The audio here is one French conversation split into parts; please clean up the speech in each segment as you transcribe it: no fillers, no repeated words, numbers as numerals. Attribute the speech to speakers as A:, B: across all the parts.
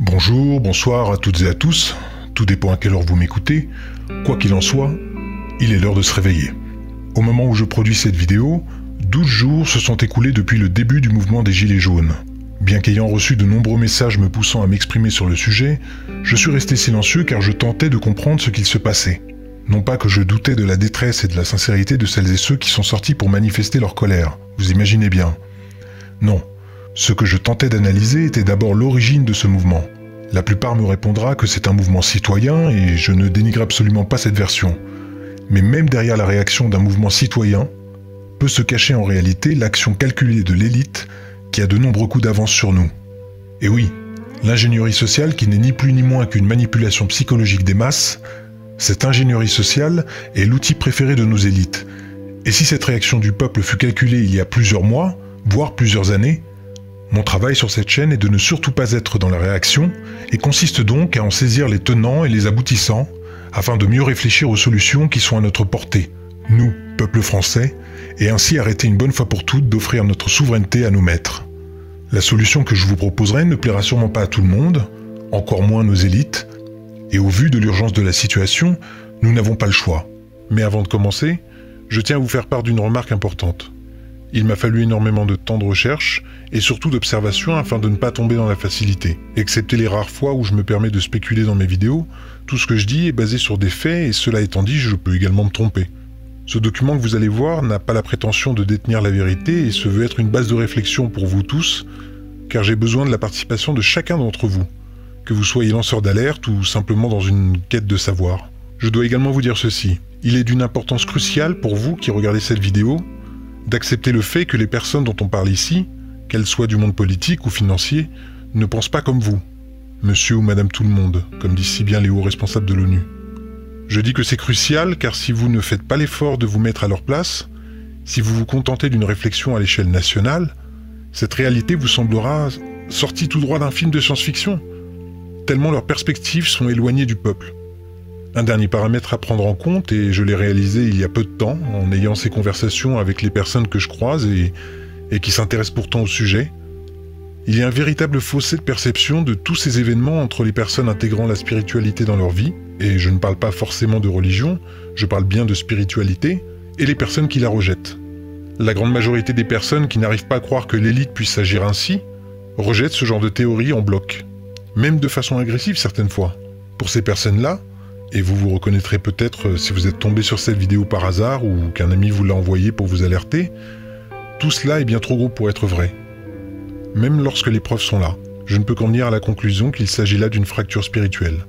A: Bonjour, bonsoir à toutes et à tous, tout dépend à quelle heure vous m'écoutez. Quoi qu'il en soit, il est l'heure de se réveiller. Au moment où je produis cette vidéo, 12 jours se sont écoulés depuis le début du mouvement des Gilets jaunes. Bien qu'ayant reçu de nombreux messages me poussant à m'exprimer sur le sujet, je suis resté silencieux car je tentais de comprendre ce qu'il se passait. Non pas que je doutais de la détresse et de la sincérité de celles et ceux qui sont sortis pour manifester leur colère, vous imaginez bien. Non, ce que je tentais d'analyser était d'abord l'origine de ce mouvement. La plupart me répondra que c'est un mouvement citoyen et je ne dénigre absolument pas cette version. Mais même derrière la réaction d'un mouvement citoyen, peut se cacher en réalité l'action calculée de l'élite qui a de nombreux coups d'avance sur nous. Et oui, l'ingénierie sociale qui n'est ni plus ni moins qu'une manipulation psychologique des masses, cette ingénierie sociale est l'outil préféré de nos élites. Et si cette réaction du peuple fut calculée il y a plusieurs mois, voire plusieurs années, mon travail sur cette chaîne est de ne surtout pas être dans la réaction et consiste donc à en saisir les tenants et les aboutissants afin de mieux réfléchir aux solutions qui sont à notre portée, nous, peuple français, et ainsi arrêter une bonne fois pour toutes d'offrir notre souveraineté à nos maîtres. La solution que je vous proposerai ne plaira sûrement pas à tout le monde, encore moins nos élites, et au vu de l'urgence de la situation, nous n'avons pas le choix. Mais avant de commencer, je tiens à vous faire part d'une remarque importante. Il m'a fallu énormément de temps de recherche et surtout d'observation afin de ne pas tomber dans la facilité. Excepté les rares fois où je me permets de spéculer dans mes vidéos, tout ce que je dis est basé sur des faits et cela étant dit, je peux également me tromper. Ce document que vous allez voir n'a pas la prétention de détenir la vérité et se veut être une base de réflexion pour vous tous, car j'ai besoin de la participation de chacun d'entre vous, que vous soyez lanceur d'alerte ou simplement dans une quête de savoir. Je dois également vous dire ceci, il est d'une importance cruciale pour vous qui regardez cette vidéo, d'accepter le fait que les personnes dont on parle ici, qu'elles soient du monde politique ou financier, ne pensent pas comme vous, monsieur ou madame tout le monde, comme disent si bien les hauts responsables de l'ONU. Je dis que c'est crucial car si vous ne faites pas l'effort de vous mettre à leur place, si vous vous contentez d'une réflexion à l'échelle nationale, cette réalité vous semblera sortie tout droit d'un film de science-fiction, tellement leurs perspectives sont éloignées du peuple. Un dernier paramètre à prendre en compte, et je l'ai réalisé il y a peu de temps, en ayant ces conversations avec les personnes que je croise et qui s'intéressent pourtant au sujet, il y a un véritable fossé de perception de tous ces événements entre les personnes intégrant la spiritualité dans leur vie, et je ne parle pas forcément de religion, je parle bien de spiritualité, et les personnes qui la rejettent. La grande majorité des personnes qui n'arrivent pas à croire que l'élite puisse agir ainsi, rejettent ce genre de théorie en bloc, même de façon agressive certaines fois. Pour ces personnes-là, et vous vous reconnaîtrez peut-être si vous êtes tombé sur cette vidéo par hasard ou qu'un ami vous l'a envoyée pour vous alerter, tout cela est bien trop gros pour être vrai. Même lorsque les preuves sont là, je ne peux qu'en venir à la conclusion qu'il s'agit là d'une fracture spirituelle.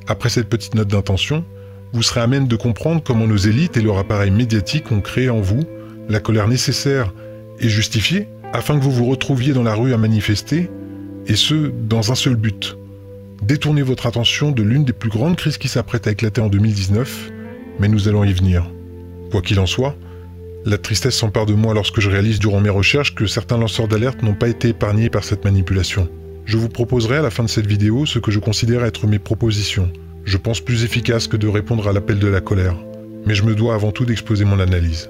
A: Après cette petite note d'intention, vous serez à même de comprendre comment nos élites et leur appareil médiatique ont créé en vous la colère nécessaire et justifiée afin que vous vous retrouviez dans la rue à manifester, et ce, dans un seul but. Détournez votre attention de l'une des plus grandes crises qui s'apprête à éclater en 2019, mais nous allons y venir. Quoi qu'il en soit, la tristesse s'empare de moi lorsque je réalise durant mes recherches que certains lanceurs d'alerte n'ont pas été épargnés par cette manipulation. Je vous proposerai à la fin de cette vidéo ce que je considère être mes propositions. Je pense plus efficace que de répondre à l'appel de la colère, mais je me dois avant tout d'exposer mon analyse.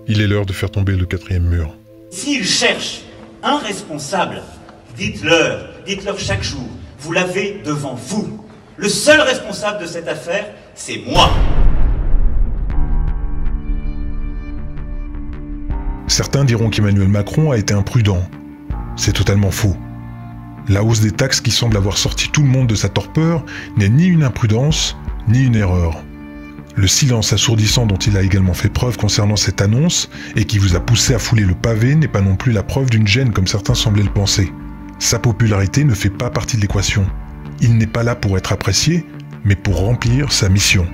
A: Il est l'heure de faire tomber le 4e mur.
B: S'ils cherchent un responsable, dites-leur chaque jour. Vous l'avez devant vous. Le seul responsable de cette affaire, c'est moi.
A: Certains diront qu'Emmanuel Macron a été imprudent. C'est totalement faux. La hausse des taxes qui semble avoir sorti tout le monde de sa torpeur n'est ni une imprudence, ni une erreur. Le silence assourdissant dont il a également fait preuve concernant cette annonce et qui vous a poussé à fouler le pavé n'est pas non plus la preuve d'une gêne comme certains semblaient le penser. Sa popularité ne fait pas partie de l'équation. Il n'est pas là pour être apprécié, mais pour remplir sa mission.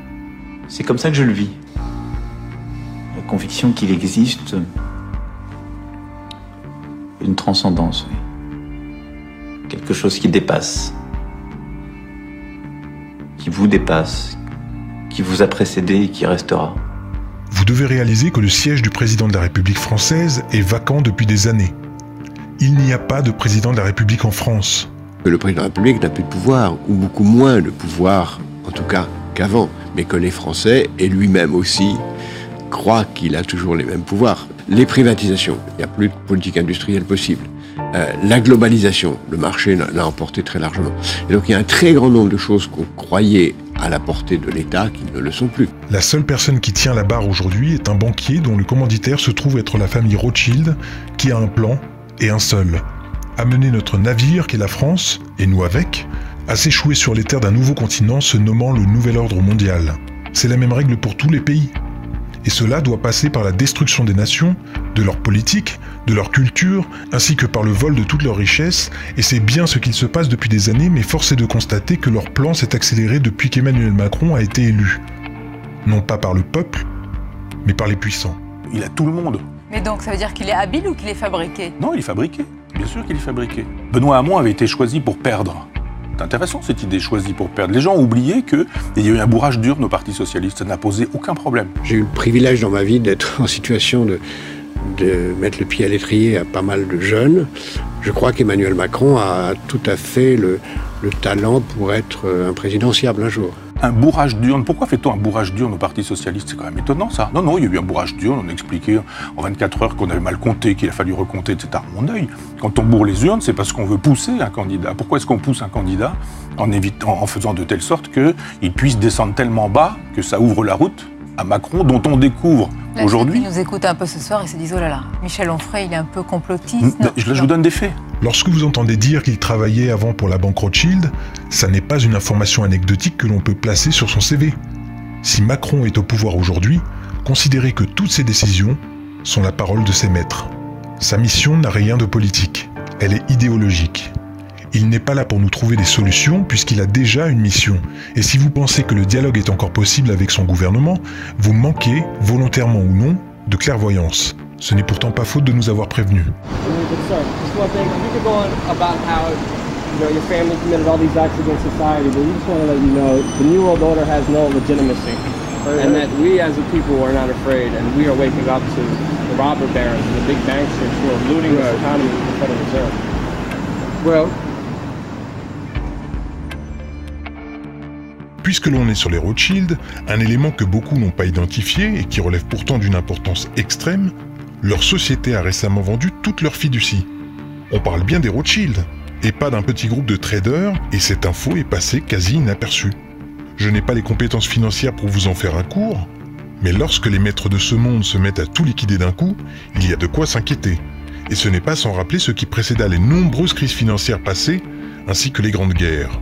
C: C'est comme ça que je le vis. La conviction qu'il existe une transcendance, oui. Quelque chose qui dépasse, qui vous dépasse, qui vous a précédé et qui restera.
A: Vous devez réaliser que le siège du président de la République française est vacant depuis des années. Il n'y a pas de président de la République en France.
D: Le président de la République n'a plus de pouvoir, ou beaucoup moins de pouvoir, en tout cas qu'avant, mais que les Français, et lui-même aussi, croient qu'il a toujours les mêmes pouvoirs. Les privatisations, il n'y a plus de politique industrielle possible. la globalisation. Le marché l'a emporté très largement. Et donc il y a un très grand nombre de choses qu'on croyait à la portée de l'État qui ne le sont plus.
A: La seule personne qui tient la barre aujourd'hui est un banquier dont le commanditaire se trouve être la famille Rothschild, qui a un plan, et un seul. Amener notre navire, qu'est la France, et nous avec, à s'échouer sur les terres d'un nouveau continent se nommant le Nouvel Ordre Mondial. C'est la même règle pour tous les pays. Et cela doit passer par la destruction des nations, de leur politique, de leur culture, ainsi que par le vol de toutes leurs richesses, et c'est bien ce qu'il se passe depuis des années, mais force est de constater que leur plan s'est accéléré depuis qu'Emmanuel Macron a été élu. Non pas par le peuple, mais par les puissants.
E: Il a tout le monde.
F: Mais donc ça veut dire qu'il est habile ou qu'il est fabriqué?
E: Non, il est fabriqué. Bien sûr qu'il est fabriqué. Benoît Hamon avait été choisi pour perdre. C'est intéressant cette idée, choisie pour perdre. Les gens ont oublié qu'il y a eu un bourrage d'urne au Parti Socialiste. Ça n'a posé aucun problème.
D: J'ai eu le privilège dans ma vie d'être en situation de mettre le pied à l'étrier à pas mal de jeunes. Je crois qu'Emmanuel Macron a tout à fait le talent pour être un présidentiable un jour.
E: Un bourrage d'urne, pourquoi fait-on un bourrage d'urne au Parti Socialiste? C'est quand même étonnant ça. Non, il y a eu un bourrage d'urne, on a expliqué en 24 heures qu'on avait mal compté, qu'il a fallu recompter, etc. Mon œil. Quand on bourre les urnes, c'est parce qu'on veut pousser un candidat. Pourquoi est-ce qu'on pousse un candidat? En faisant de telle sorte qu'il puisse descendre tellement bas que ça ouvre la route à Macron, dont on découvre aujourd'hui...
F: Ils nous écoutent un peu ce soir et se disent « Oh là là, Michel Onfray, il est un peu complotiste. »
E: Je vous donne des faits.
A: Lorsque vous entendez dire qu'il travaillait avant pour la banque Rothschild, ça n'est pas une information anecdotique que l'on peut placer sur son CV. Si Macron est au pouvoir aujourd'hui, considérez que toutes ses décisions sont la parole de ses maîtres. Sa mission n'a rien de politique, elle est idéologique. Il n'est pas là pour nous trouver des solutions puisqu'il a déjà une mission. Et si vous pensez que le dialogue est encore possible avec son gouvernement, vous manquez, volontairement ou non, de clairvoyance. Ce n'est pourtant pas faute de nous avoir prévenus. Puisque l'on est sur les Rothschild, un élément que beaucoup n'ont pas identifié et qui relève pourtant d'une importance extrême, leur société a récemment vendu toute leur fiducie. On parle bien des Rothschild, et pas d'un petit groupe de traders, et cette info est passée quasi inaperçue. Je n'ai pas les compétences financières pour vous en faire un cours, mais lorsque les maîtres de ce monde se mettent à tout liquider d'un coup, il y a de quoi s'inquiéter. Et ce n'est pas sans rappeler ce qui précéda les nombreuses crises financières passées, ainsi que les grandes guerres.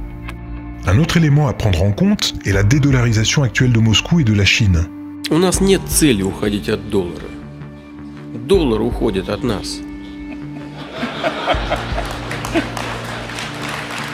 A: Un autre élément à prendre en compte est la dédollarisation actuelle de Moscou et de la Chine.
G: У нас нет цели уходить от доллара. Доллар уходит от нас.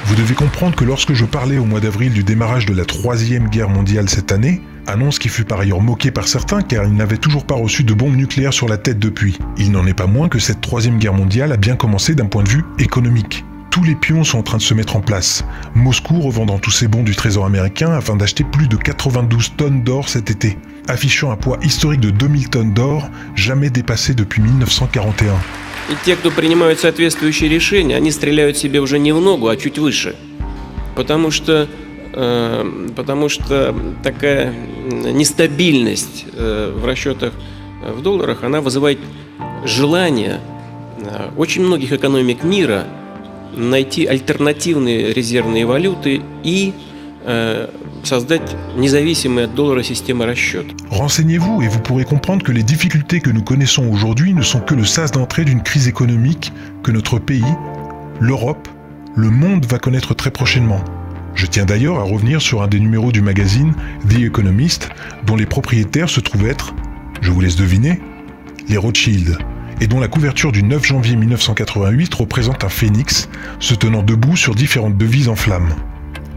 A: Vous devez comprendre que lorsque je parlais au mois d'avril du démarrage de la Troisième Guerre mondiale cette année, annonce qui fut par ailleurs moquée par certains car ils n'avaient toujours pas reçu de bombes nucléaires sur la tête depuis, il n'en est pas moins que cette Troisième Guerre mondiale a bien commencé d'un point de vue économique. Tous les pions sont en train de se mettre en place. Moscou revendant tous ses bons du Trésor américain afin d'acheter plus de 92 tonnes d'or cet été, affichant un poids historique de 2000 tonnes d'or, jamais dépassé depuis 1941.
G: И те, кто принимают соответствующие решения, они стреляют себе уже не в ногу, а чуть выше. Потому что такая нестабильность в расчетах в долларах, она вызывает желание очень многих экономик мира найти альтернативные резервные валюты и создать независимые от доллара системы расчета.
A: Renseignez-vous et vous pourrez comprendre que les difficultés que nous connaissons aujourd'hui ne sont que le sas d'entrée d'une crise économique que notre pays, l'Europe, le monde va connaître très prochainement. Je tiens d'ailleurs à revenir sur un des numéros du magazine The Economist, dont les propriétaires se trouvent être, je vous laisse deviner, les Rothschild, et dont la couverture du 9 janvier 1988 représente un phénix se tenant debout sur différentes devises en flammes.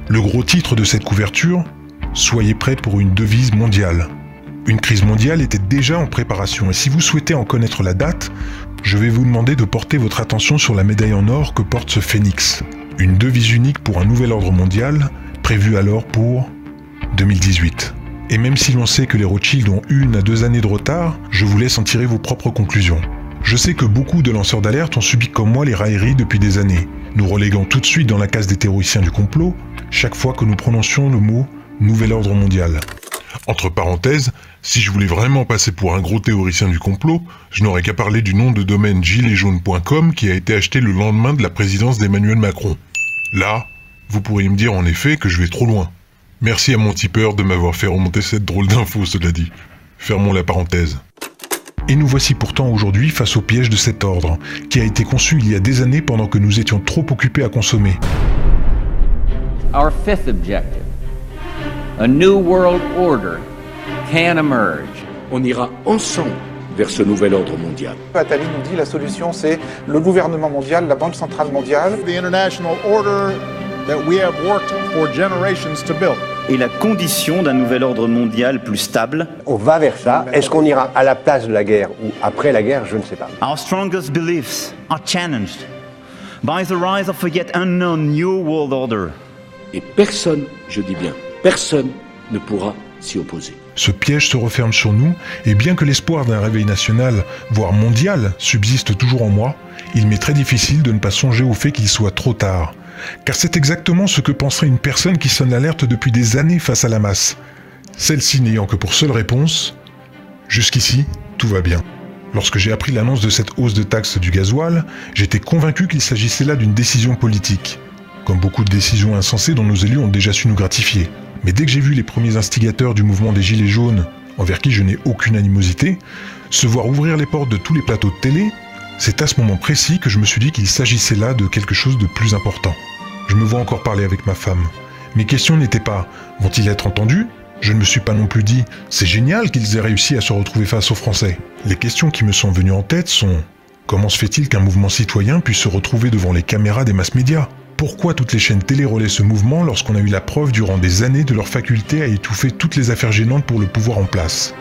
A: Le gros titre de cette couverture, « Soyez prêts pour une devise mondiale ». Une crise mondiale était déjà en préparation et si vous souhaitez en connaître la date, je vais vous demander de porter votre attention sur la médaille en or que porte ce phénix. Une devise unique pour un nouvel ordre mondial, prévue alors pour 2018. Et même si l'on sait que les Rothschild ont 1 à 2 années de retard, je vous laisse en tirer vos propres conclusions. Je sais que beaucoup de lanceurs d'alerte ont subi comme moi les railleries depuis des années, nous reléguant tout de suite dans la case des théoriciens du complot, chaque fois que nous prononcions le mot « nouvel ordre mondial ». Entre parenthèses, si je voulais vraiment passer pour un gros théoricien du complot, je n'aurais qu'à parler du nom de domaine giletsjaunes.com qui a été acheté le lendemain de la présidence d'Emmanuel Macron. Là, vous pourriez me dire en effet que je vais trop loin. Merci à mon tipeur de m'avoir fait remonter cette drôle d'info, cela dit. Fermons la parenthèse. Et nous voici pourtant aujourd'hui face au piège de cet ordre, qui a été conçu il y a des années pendant que nous étions trop occupés à consommer.
H: Our fifth objective, a new world order can emerge.
I: On ira ensemble vers ce nouvel ordre mondial.
J: Attali nous dit la solution c'est le gouvernement mondial, la Banque centrale mondiale.
K: The international order that we have worked for generations to build.
L: Et la condition d'un nouvel ordre mondial plus stable.
D: On va vers ça. Est-ce qu'on ira à la place de la guerre ou après la guerre? Je ne sais pas.
L: Our strongest beliefs are challenged by the rise of a yet unknown new world order.
I: Et personne, je dis bien, personne ne pourra s'y opposer.
A: Ce piège se referme sur nous, et bien que l'espoir d'un réveil national, voire mondial, subsiste toujours en moi, il m'est très difficile de ne pas songer au fait qu'il soit trop tard. Car c'est exactement ce que penserait une personne qui sonne l'alerte depuis des années face à la masse. Celle-ci n'ayant que pour seule réponse « Jusqu'ici, tout va bien ». Lorsque j'ai appris l'annonce de cette hausse de taxe du gasoil, j'étais convaincu qu'il s'agissait là d'une décision politique. Comme beaucoup de décisions insensées dont nos élus ont déjà su nous gratifier. Mais dès que j'ai vu les premiers instigateurs du mouvement des Gilets jaunes, envers qui je n'ai aucune animosité, se voir ouvrir les portes de tous les plateaux de télé, c'est à ce moment précis que je me suis dit qu'il s'agissait là de quelque chose de plus important. Je me vois encore parler avec ma femme. Mes questions n'étaient pas « vont-ils être entendus ?» Je ne me suis pas non plus dit « c'est génial qu'ils aient réussi à se retrouver face aux Français ». Les questions qui me sont venues en tête sont « comment se fait-il qu'un mouvement citoyen puisse se retrouver devant les caméras des masses médias ? Pourquoi toutes les chaînes télé relaient ce mouvement lorsqu'on a eu la preuve durant des années de leur faculté à étouffer toutes les affaires gênantes pour le pouvoir en place ?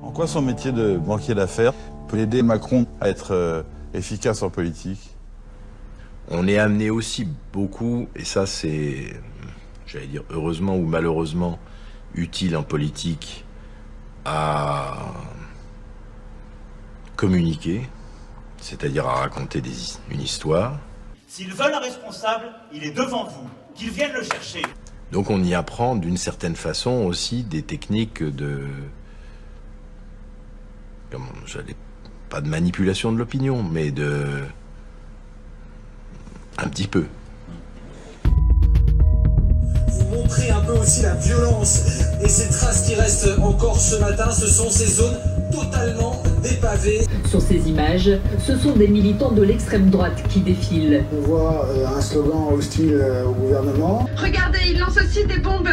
K: En quoi son métier de banquier d'affaires peut aider Macron à être efficace en politique ?
M: On est amené aussi beaucoup, et ça c'est, j'allais dire heureusement ou malheureusement, utile en politique, à communiquer, c'est-à-dire à raconter une histoire.
B: S'ils veulent un responsable, il est devant vous, qu'ils viennent le chercher.
M: Donc on y apprend d'une certaine façon aussi des techniques de... pas de manipulation de l'opinion, mais de... un petit peu.
N: Vous montrez un peu aussi la violence et ces traces qui restent encore ce matin, ce sont ces zones totalement dépavées.
O: Sur ces images, ce sont des militants de l'extrême droite qui défilent.
P: On voit un slogan hostile au gouvernement.
Q: Regardez, ils lancent aussi des bombes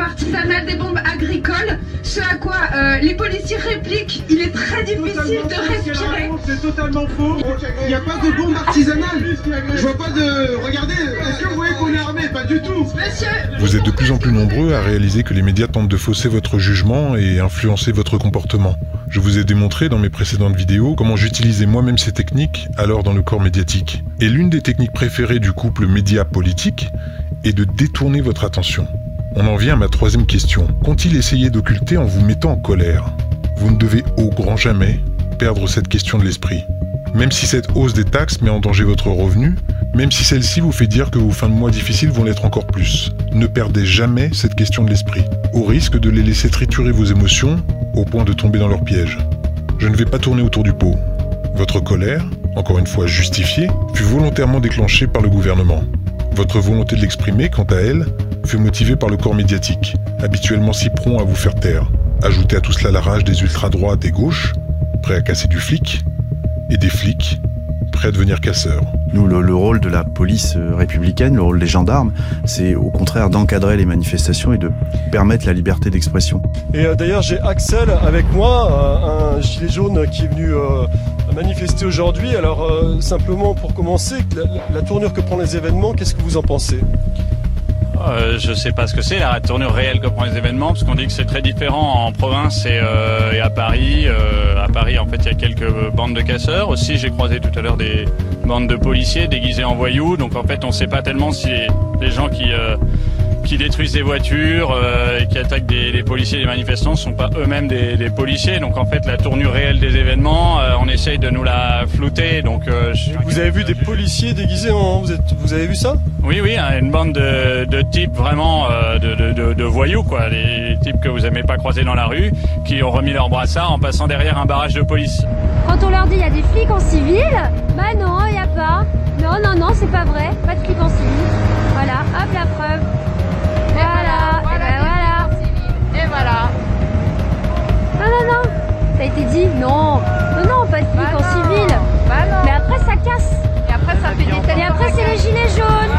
Q: artisanales, des bombes agricoles, ce à quoi les policiers répliquent. Il est très difficile de respirer.
R: C'est totalement faux. Il n'y a pas de bombes artisanales. Je vois pas de... Regardez, est-ce que vous voyez qu'on est armé? Pas du tout.
Q: Monsieur,
A: vous êtes de plus en plus nombreux à réaliser que les médias tentent de fausser votre jugement et influencer votre comportement. Je vous ai démontré dans mes précédentes vidéos comment j'utilisais moi-même ces techniques alors dans le corps médiatique. Et l'une des techniques préférées du couple média-politique est de détourner votre attention. On en vient à ma troisième question. Qu'ont-ils essayé d'occulter en vous mettant en colère ? Vous ne devez au grand jamais perdre cette question de l'esprit. Même si cette hausse des taxes met en danger votre revenu, même si celle-ci vous fait dire que vos fins de mois difficiles vont l'être encore plus, ne perdez jamais cette question de l'esprit, au risque de les laisser triturer vos émotions au point de tomber dans leur piège. Je ne vais pas tourner autour du pot. Votre colère, encore une fois justifiée, fut volontairement déclenchée par le gouvernement. Votre volonté de l'exprimer, quant à elle, fut motivée par le corps médiatique, habituellement si prompt à vous faire taire. Ajoutez à tout cela la rage des ultra-droites et gauches, prêts à casser du flic, et des flics, prêts à devenir casseurs.
S: Nous, le rôle de la police républicaine, le rôle des gendarmes, c'est au contraire d'encadrer les manifestations et de permettre la liberté d'expression.
T: Et d'ailleurs, j'ai Axel avec moi, un gilet jaune qui est venu manifester aujourd'hui. Alors, simplement pour commencer, la tournure que prennent les événements, qu'est-ce que vous en pensez ?
U: Je sais pas ce que c'est la tournure réelle que prend les événements, parce qu'on dit que c'est très différent en province et à Paris. À Paris, en fait, il y a quelques bandes de casseurs. Aussi, j'ai croisé tout à l'heure des bandes de policiers déguisés en voyous. Donc, en fait, on sait pas tellement si les gens qui qui détruisent des voitures et qui attaquent des policiers et des manifestants ne sont pas eux-mêmes des policiers. Donc en fait, la tournure réelle des événements, on essaye de nous la flouter. Donc,
T: Vous avez vu des policiers déguisés en... Vous avez vu ça?
U: Oui, une bande de types vraiment de voyous, quoi. Des types que vous n'aimez pas croiser dans la rue, qui ont remis leur brassard en passant derrière un barrage de police.
C: Quand on leur dit il y a des flics en civil, bah non, il n'y a pas. Non, c'est pas vrai, pas de flics en civil. Voilà, hop la preuve. Voilà.
F: Et voilà.
C: Non, ça a été dit, non, pas de flics en civil. Mais après ça casse.
F: Et après ça fait des têtes.
C: Et après c'est les gilets jaunes.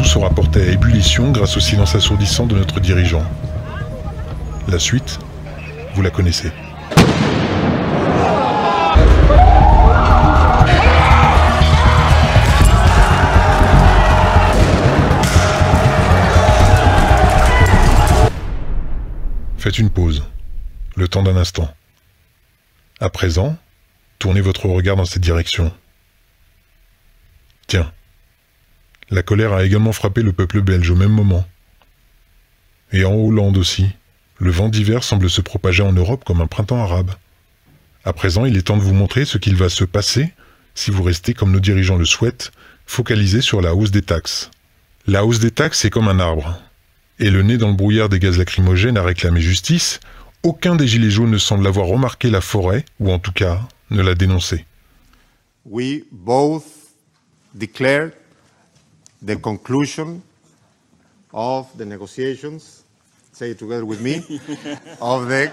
A: Sera porté à ébullition grâce au silence assourdissant de notre dirigeant. La suite, vous la connaissez. Faites une pause, le temps d'un instant. À présent, tournez votre regard dans cette direction. Tiens. La colère a également frappé le peuple belge au même moment. Et en Hollande aussi, le vent d'hiver semble se propager en Europe comme un printemps arabe. À présent, il est temps de vous montrer ce qu'il va se passer si vous restez, comme nos dirigeants le souhaitent, focalisés sur la hausse des taxes. La hausse des taxes est comme un arbre. Et le nez dans le brouillard des gaz lacrymogènes a réclamé justice, aucun des gilets jaunes ne semble avoir remarqué la forêt, ou en tout cas, ne l'a dénoncé.
V: We both declared the conclusion of the negotiations, say it together with me, of the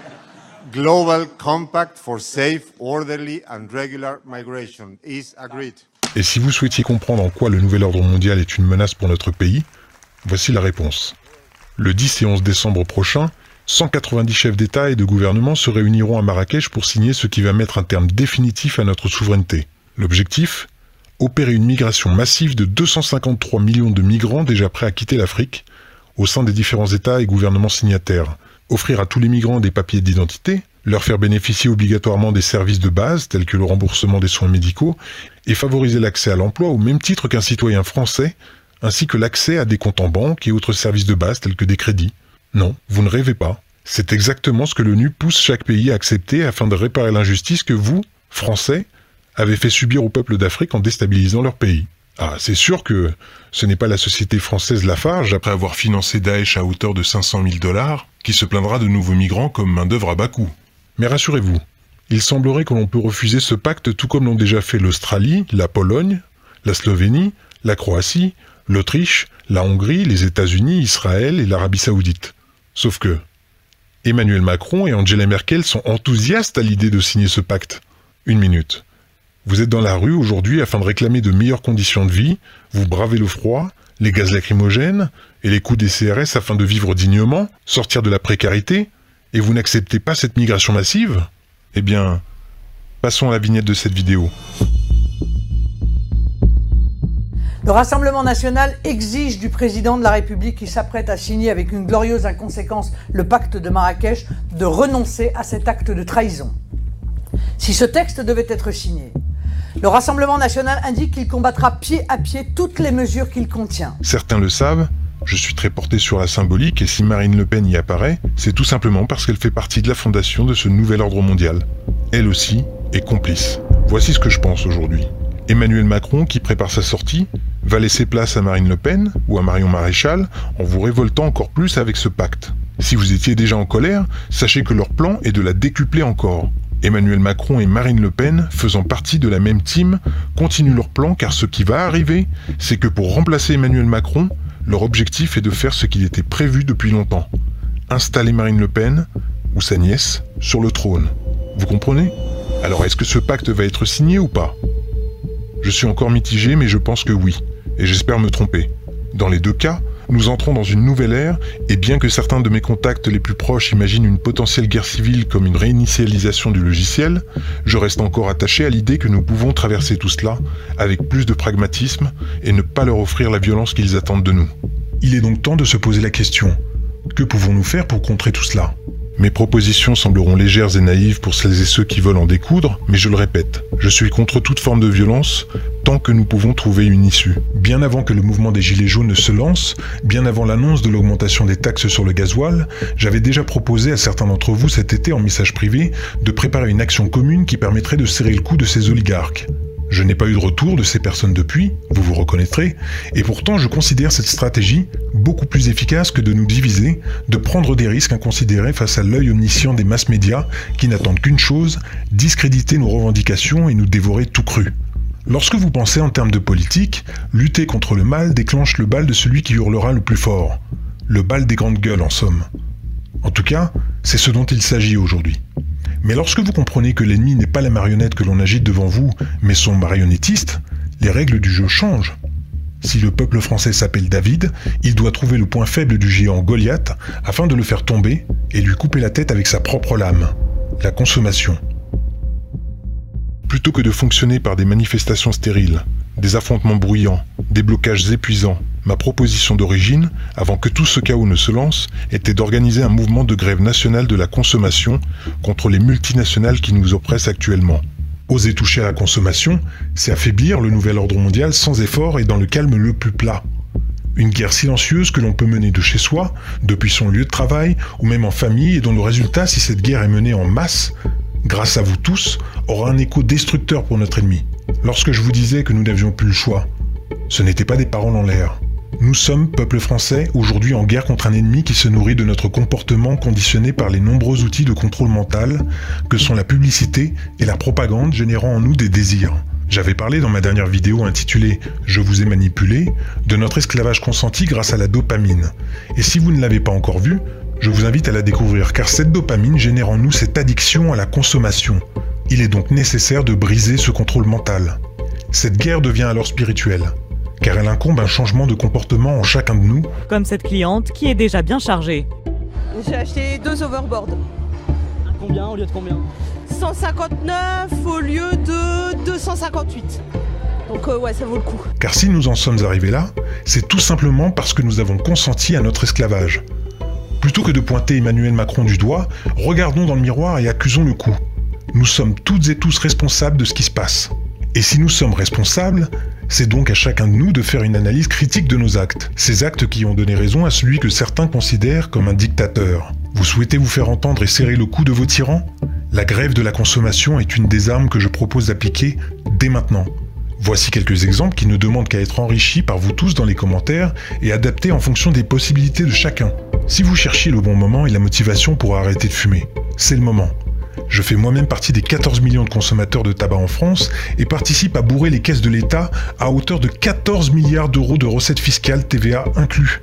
V: Global Compact for Safe, Orderly and Regular Migration is agreed.
A: Et si vous souhaitiez comprendre en quoi le nouvel ordre mondial est une menace pour notre pays, voici la réponse. Le 10 et 11 décembre prochain, 190 chefs d'État et de gouvernement se réuniront à Marrakech pour signer ce qui va mettre un terme définitif à notre souveraineté. L'objectif ? Opérer une migration massive de 253 millions de migrants déjà prêts à quitter l'Afrique, au sein des différents États et gouvernements signataires. Offrir à tous les migrants des papiers d'identité, leur faire bénéficier obligatoirement des services de base tels que le remboursement des soins médicaux, et favoriser l'accès à l'emploi au même titre qu'un citoyen français, ainsi que l'accès à des comptes en banque et autres services de base tels que des crédits. Non, vous ne rêvez pas. C'est exactement ce que l'ONU pousse chaque pays à accepter afin de réparer l'injustice que vous, Français, avez fait subir au peuple d'Afrique en déstabilisant leur pays. Ah, c'est sûr que ce n'est pas la société française Lafarge, après avoir financé Daesh à hauteur de 500 000 $, qui se plaindra de nouveaux migrants comme main-d'œuvre à bas coût. Mais rassurez-vous, il semblerait que l'on peut refuser ce pacte tout comme l'ont déjà fait l'Australie, la Pologne, la Slovénie, la Croatie, l'Autriche, la Hongrie, les États-Unis, Israël et l'Arabie Saoudite. Sauf que Emmanuel Macron et Angela Merkel sont enthousiastes à l'idée de signer ce pacte. Une minute. Vous êtes dans la rue aujourd'hui afin de réclamer de meilleures conditions de vie, vous bravez le froid, les gaz lacrymogènes et les coups des CRS afin de vivre dignement, sortir de la précarité, et vous n'acceptez pas cette migration massive ? Eh bien, passons à la vignette de cette vidéo.
W: Le Rassemblement national exige du président de la République qui s'apprête à signer avec une glorieuse inconséquence le pacte de Marrakech de renoncer à cet acte de trahison. Si ce texte devait être signé, le Rassemblement national indique qu'il combattra pied à pied toutes les mesures qu'il contient.
A: Certains le savent, je suis très porté sur la symbolique et si Marine Le Pen y apparaît, c'est tout simplement parce qu'elle fait partie de la fondation de ce nouvel ordre mondial. Elle aussi est complice. Voici ce que je pense aujourd'hui. Emmanuel Macron, qui prépare sa sortie, va laisser place à Marine Le Pen ou à Marion Maréchal en vous révoltant encore plus avec ce pacte. Si vous étiez déjà en colère, sachez que leur plan est de la décupler encore. Emmanuel Macron et Marine Le Pen, faisant partie de la même team, continuent leur plan car ce qui va arriver, c'est que pour remplacer Emmanuel Macron, leur objectif est de faire ce qu'il était prévu depuis longtemps. Installer Marine Le Pen, ou sa nièce, sur le trône. Vous comprenez ? Alors est-ce que ce pacte va être signé ou pas ? Je suis encore mitigé, mais je pense que oui, et j'espère me tromper. Dans les deux cas, nous entrons dans une nouvelle ère, et bien que certains de mes contacts les plus proches imaginent une potentielle guerre civile comme une réinitialisation du logiciel, je reste encore attaché à l'idée que nous pouvons traverser tout cela avec plus de pragmatisme et ne pas leur offrir la violence qu'ils attendent de nous. Il est donc temps de se poser la question. Que pouvons-nous faire pour contrer tout cela ? Mes propositions sembleront légères et naïves pour celles et ceux qui veulent en découdre, mais je le répète, je suis contre toute forme de violence tant que nous pouvons trouver une issue. Bien avant que le mouvement des Gilets jaunes ne se lance, bien avant l'annonce de l'augmentation des taxes sur le gasoil, j'avais déjà proposé à certains d'entre vous cet été en message privé de préparer une action commune qui permettrait de serrer le cou de ces oligarques. Je n'ai pas eu de retour de ces personnes depuis, vous vous reconnaîtrez, et pourtant je considère cette stratégie beaucoup plus efficace que de nous diviser, de prendre des risques inconsidérés face à l'œil omniscient des masses médias qui n'attendent qu'une chose, discréditer nos revendications et nous dévorer tout cru. Lorsque vous pensez en termes de politique, lutter contre le mal déclenche le bal de celui qui hurlera le plus fort. Le bal des grandes gueules en somme. En tout cas, c'est ce dont il s'agit aujourd'hui. Mais lorsque vous comprenez que l'ennemi n'est pas la marionnette que l'on agite devant vous, mais son marionnettiste, les règles du jeu changent. Si le peuple français s'appelle David, il doit trouver le point faible du géant Goliath afin de le faire tomber et lui couper la tête avec sa propre lame, la consommation. Plutôt que de fonctionner par des manifestations stériles, des affrontements bruyants, des blocages épuisants, ma proposition d'origine, avant que tout ce chaos ne se lance, était d'organiser un mouvement de grève nationale de la consommation contre les multinationales qui nous oppressent actuellement. Oser toucher à la consommation, c'est affaiblir le nouvel ordre mondial sans effort et dans le calme le plus plat. Une guerre silencieuse que l'on peut mener de chez soi, depuis son lieu de travail, ou même en famille, et dont le résultat, si cette guerre est menée en masse, grâce à vous tous, aura un écho destructeur pour notre ennemi. Lorsque je vous disais que nous n'avions plus le choix, ce n'étaient pas des paroles en l'air. Nous sommes, peuple français, aujourd'hui en guerre contre un ennemi qui se nourrit de notre comportement conditionné par les nombreux outils de contrôle mental que sont la publicité et la propagande générant en nous des désirs. J'avais parlé dans ma dernière vidéo intitulée « Je vous ai manipulé » de notre esclavage consenti grâce à la dopamine. Et si vous ne l'avez pas encore vue, je vous invite à la découvrir car cette dopamine génère en nous cette addiction à la consommation. Il est donc nécessaire de briser ce contrôle mental. Cette guerre devient alors spirituelle, car elle incombe un changement de comportement en chacun de nous.
E: Comme cette cliente qui est déjà bien chargée.
G: J'ai acheté 2 overboards.
E: Combien au lieu de combien ?
G: 159 au lieu de 258. Donc ouais, ça vaut le coup.
A: Car si nous en sommes arrivés là, c'est tout simplement parce que nous avons consenti à notre esclavage. Plutôt que de pointer Emmanuel Macron du doigt, regardons dans le miroir et accusons le coup. Nous sommes toutes et tous responsables de ce qui se passe. Et si nous sommes responsables, c'est donc à chacun de nous de faire une analyse critique de nos actes. Ces actes qui ont donné raison à celui que certains considèrent comme un dictateur. Vous souhaitez vous faire entendre et serrer le cou de vos tyrans ? La grève de la consommation est une des armes que je propose d'appliquer dès maintenant. Voici quelques exemples qui ne demandent qu'à être enrichis par vous tous dans les commentaires et adaptés en fonction des possibilités de chacun. Si vous cherchez le bon moment et la motivation pour arrêter de fumer, c'est le moment. Je fais moi-même partie des 14 millions de consommateurs de tabac en France et participe à bourrer les caisses de l'État à hauteur de 14 milliards d'euros de recettes fiscales TVA inclus.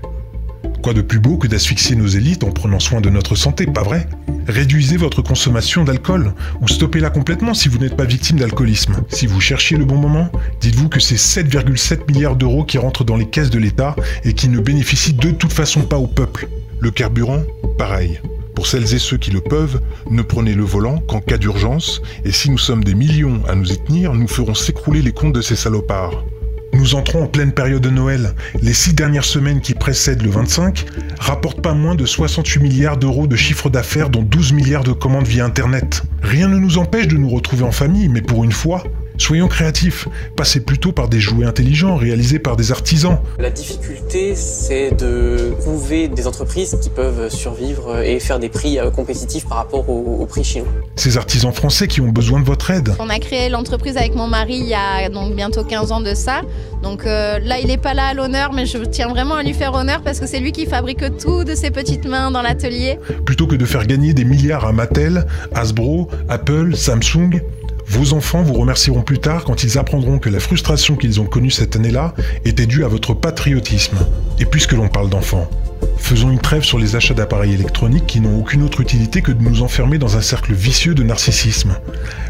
A: Quoi de plus beau que d'asphyxier nos élites en prenant soin de notre santé, pas vrai ? Réduisez votre consommation d'alcool ou stoppez-la complètement si vous n'êtes pas victime d'alcoolisme. Si vous cherchiez le bon moment, dites-vous que c'est 7,7 milliards d'euros qui rentrent dans les caisses de l'État et qui ne bénéficient de toute façon pas au peuple. Le carburant, pareil. Pour celles et ceux qui le peuvent, ne prenez le volant qu'en cas d'urgence, et si nous sommes des millions à nous y tenir, nous ferons s'écrouler les comptes de ces salopards. Nous entrons en pleine période de Noël. Les 6 dernières semaines qui précèdent le 25 rapportent pas moins de 68 milliards d'euros de chiffre d'affaires, dont 12 milliards de commandes via Internet. Rien ne nous empêche de nous retrouver en famille, mais pour une fois, soyons créatifs. Passez plutôt par des jouets intelligents réalisés par des artisans.
H: La difficulté, c'est de trouver des entreprises qui peuvent survivre et faire des prix compétitifs par rapport aux prix chinois.
A: Ces artisans français qui ont besoin de votre aide.
X: On a créé l'entreprise avec mon mari il y a donc bientôt 15 ans de ça. Donc là, il n'est pas là à l'honneur, mais je tiens vraiment à lui faire honneur parce que c'est lui qui fabrique tout de ses petites mains dans l'atelier.
A: Plutôt que de faire gagner des milliards à Mattel, Hasbro, Apple, Samsung, vos enfants vous remercieront plus tard quand ils apprendront que la frustration qu'ils ont connue cette année-là était due à votre patriotisme. Et puisque l'on parle d'enfants, faisons une trêve sur les achats d'appareils électroniques qui n'ont aucune autre utilité que de nous enfermer dans un cercle vicieux de narcissisme.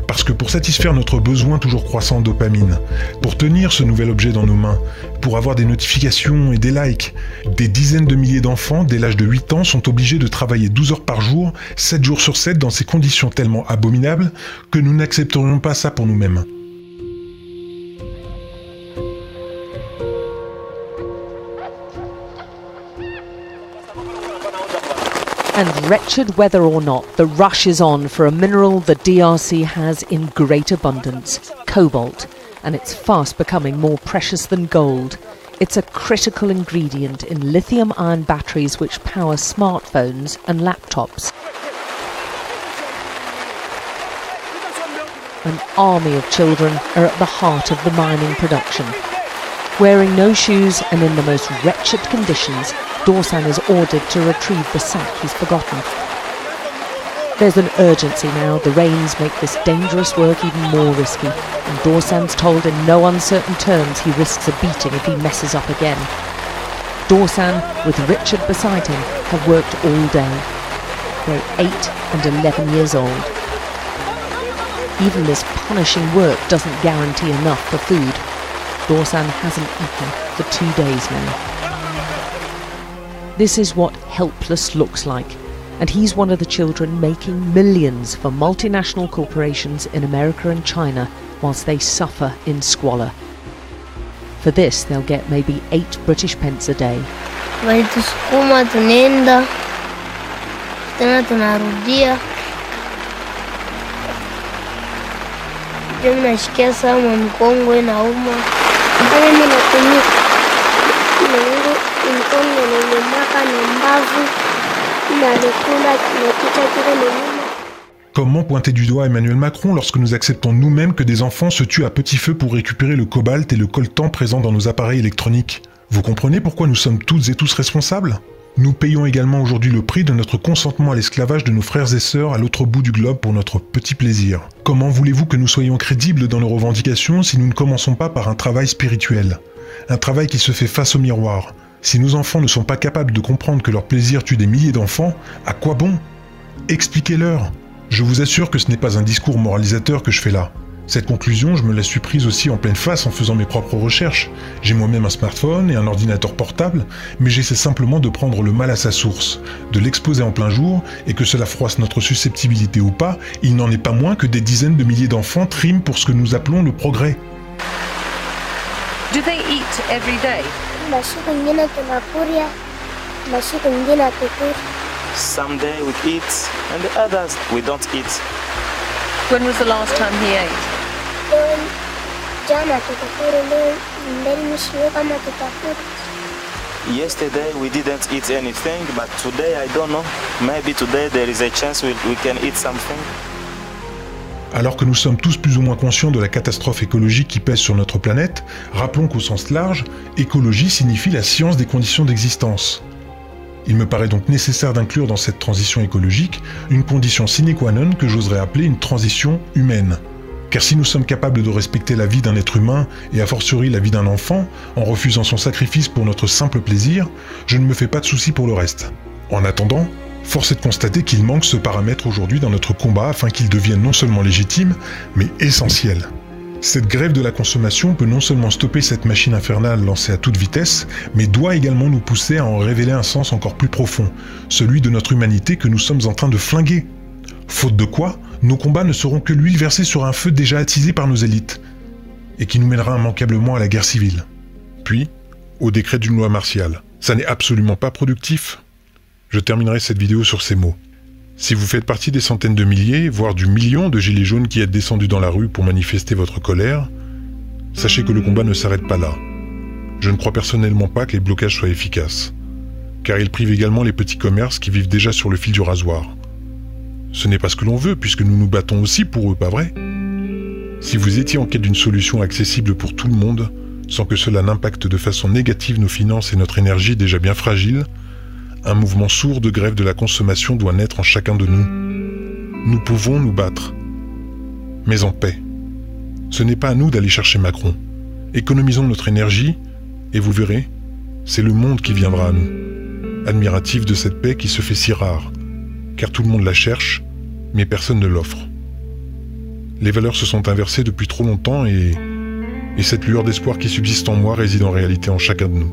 A: Parce que pour satisfaire notre besoin toujours croissant de dopamine, pour tenir ce nouvel objet dans nos mains, pour avoir des notifications et des likes, des dizaines de milliers d'enfants dès l'âge de 8 ans sont obligés de travailler 12 heures par jour, 7 jours sur 7 dans ces conditions tellement abominables que nous n'accepterions pas ça pour nous-mêmes.
D: And wretched weather or not, the rush is on for a mineral the DRC has in great abundance, cobalt, and it's fast becoming more precious than gold. It's a critical ingredient in lithium-ion batteries which power smartphones and laptops. An army of children are at the heart of the mining production. Wearing no shoes and in the most wretched conditions, Dorsan is ordered to retrieve the sack he's forgotten. There's an urgency now. The rains make this dangerous work even more risky, and Dorsan's told in no uncertain terms he risks a beating if he messes up again. Dorsan, with Richard beside him, have worked all day. They're 8 and 11 years old. Even this punishing work doesn't guarantee enough for food. Dorsan hasn't eaten for 2 days now. This is what helpless looks like, and he's one of the children making millions for multinational corporations in America and China whilst they suffer in squalor. For this, they'll get maybe 8 British pence a day.
I: Walitusukuma tunaenda tena tunarudia. Mimi nashikia sana mkongo inauma. Kama mimi natumia mkongo inaumaka na mbavu na lekula kinapita kile nyuma.
A: Comment pointer du doigt Emmanuel Macron lorsque nous acceptons nous-mêmes que des enfants se tuent à petit feu pour récupérer le cobalt et le coltan présents dans nos appareils électroniques? Vous comprenez pourquoi nous sommes toutes et tous responsables? Nous payons également aujourd'hui le prix de notre consentement à l'esclavage de nos frères et sœurs à l'autre bout du globe pour notre petit plaisir. Comment voulez-vous que nous soyons crédibles dans nos revendications si nous ne commençons pas par un travail spirituel? Un travail qui se fait face au miroir. Si nos enfants ne sont pas capables de comprendre que leur plaisir tue des milliers d'enfants, à quoi bon? Expliquez-leur. Je vous assure que ce n'est pas un discours moralisateur que je fais là. Cette conclusion, je me la suis prise aussi en pleine face en faisant mes propres recherches. J'ai moi-même un smartphone et un ordinateur portable, mais j'essaie simplement de prendre le mal à sa source, de l'exposer en plein jour, et que cela froisse notre susceptibilité ou pas, il n'en est pas moins que des dizaines de milliers d'enfants triment pour ce que nous appelons le progrès.
J: Do they eat every day?
L: Some day we eat, and the others we don't eat.
J: When was the last time he ate?
L: Yesterday we didn't eat anything, but today I don't know. Maybe today there is a chance we can eat something.
A: Alors que nous sommes tous plus ou moins conscients de la catastrophe écologique qui pèse sur notre planète, rappelons qu'au sens large, écologie signifie la science des conditions d'existence. Il me paraît donc nécessaire d'inclure dans cette transition écologique une condition sine qua non que j'oserais appeler une transition humaine. Car si nous sommes capables de respecter la vie d'un être humain et a fortiori la vie d'un enfant, en refusant son sacrifice pour notre simple plaisir, je ne me fais pas de soucis pour le reste. En attendant, force est de constater qu'il manque ce paramètre aujourd'hui dans notre combat afin qu'il devienne non seulement légitime, mais essentiel. Cette grève de la consommation peut non seulement stopper cette machine infernale lancée à toute vitesse, mais doit également nous pousser à en révéler un sens encore plus profond, celui de notre humanité que nous sommes en train de flinguer. Faute de quoi, nos combats ne seront que l'huile versée sur un feu déjà attisé par nos élites, et qui nous mènera immanquablement à la guerre civile. Puis, au décret d'une loi martiale. Ça n'est absolument pas productif. Je terminerai cette vidéo sur ces mots. Si vous faites partie des centaines de milliers, voire du million de gilets jaunes qui êtes descendus dans la rue pour manifester votre colère, sachez que le combat ne s'arrête pas là. Je ne crois personnellement pas que les blocages soient efficaces, car ils privent également les petits commerces qui vivent déjà sur le fil du rasoir. Ce n'est pas ce que l'on veut, puisque nous nous battons aussi pour eux, pas vrai? Si vous étiez en quête d'une solution accessible pour tout le monde, sans que cela n'impacte de façon négative nos finances et notre énergie déjà bien fragiles, un mouvement sourd de grève de la consommation doit naître en chacun de nous. Nous pouvons nous battre, mais en paix. Ce n'est pas à nous d'aller chercher Macron. Économisons notre énergie, et vous verrez, c'est le monde qui viendra à nous. Admiratif de cette paix qui se fait si rare, car tout le monde la cherche, mais personne ne l'offre. Les valeurs se sont inversées depuis trop longtemps et cette lueur d'espoir qui subsiste en moi réside en réalité en chacun de nous.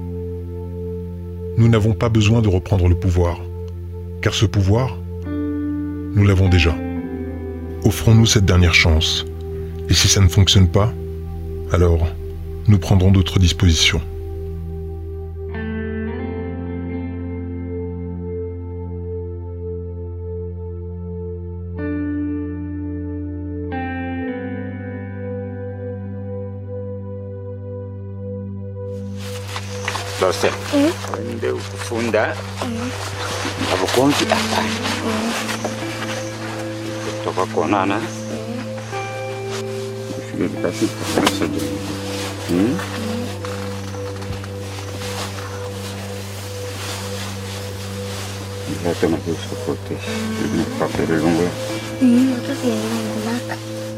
A: Nous n'avons pas besoin de reprendre le pouvoir, car ce pouvoir, nous l'avons déjà. Offrons-nous cette dernière chance, et si ça ne fonctionne pas, alors nous prendrons d'autres dispositions.
B: Sose. Wende ukufunda. Abukonzi hapa. Kutoka kuonana. Kufika kitasi kwa Ya te me gusta porque me papel el hombre.
I: Yo también,